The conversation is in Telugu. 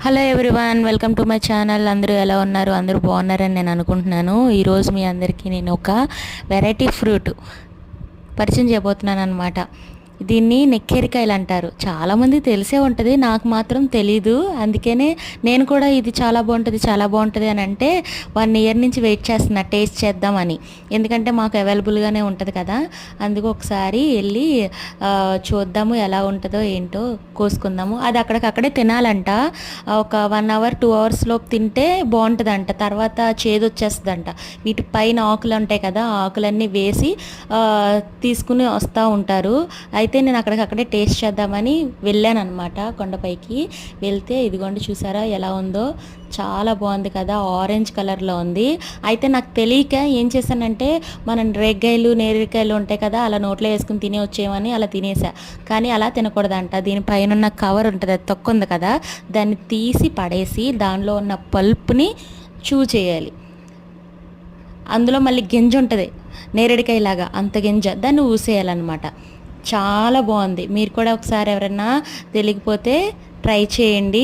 Hello everyone, welcome to my channel. అందరూ ఎలా ఉన్నారు? అందరూ బాగున్నారని నేను అనుకుంటున్నాను. ఈరోజు మీ అందరికీ నేను ఒక వెరైటీ ఫ్రూట్ పరిచయం చేయబోతున్నాను అనమాట. దీన్ని నెక్కేరికాయలు అంటారు. చాలామంది తెలిసే ఉంటుంది, నాకు మాత్రం తెలీదు. అందుకనే నేను కూడా ఇది చాలా బాగుంటుంది చాలా బాగుంటుంది అని అంటే 1 ఇయర్ నుంచి వెయిట్ చేస్తున్నా టేస్ట్ చేద్దామని. ఎందుకంటే మాకు అవైలబుల్గానే ఉంటుంది కదా, అందుకు ఒకసారి వెళ్ళి చూద్దాము ఎలా ఉంటుందో ఏంటో, కోసుకుందాము. అది అక్కడికక్కడే తినాలంట. ఒక 1 అవర్ 2 అవర్స్ లోపు తింటే బాగుంటుందంట. తర్వాత చేదు వచ్చేస్తుందంట. వీటి పైన ఆకులు ఉంటాయి కదా, ఆ ఆకులన్నీ వేసి తీసుకుని వస్తూ ఉంటారు. అయితే నేను అక్కడికక్కడే టేస్ట్ చేద్దామని వెళ్ళాను అనమాట. కొండపైకి వెళ్తే ఇదిగోండి, చూసారా ఎలా ఉందో, చాలా బాగుంది కదా, ఆరెంజ్ కలర్లో ఉంది. అయితే నాకు తెలియక ఏం చేశానంటే, మనం రేగ్గాయలు నేరేడుకాయలు ఉంటాయి కదా, అలా నోట్లో వేసుకుని తినే వచ్చేయమని అలా తినేసా. కానీ అలా తినకూడదంట. దీనిపైన ఉన్న కవర్ ఉంటుంది, అది తొక్క ఉంది కదా, దాన్ని తీసి పడేసి దానిలో ఉన్న పల్ప్ని చేయాలి. అందులో మళ్ళీ గింజ ఉంటుంది, నేరేడుకాయలాగా అంత గింజ, దాన్ని ఊసేయాలన్నమాట. చాలా బాగుంది. మీరు కూడా ఒకసారి ఎవరైనా తెలియకపోతే ట్రై చేయండి.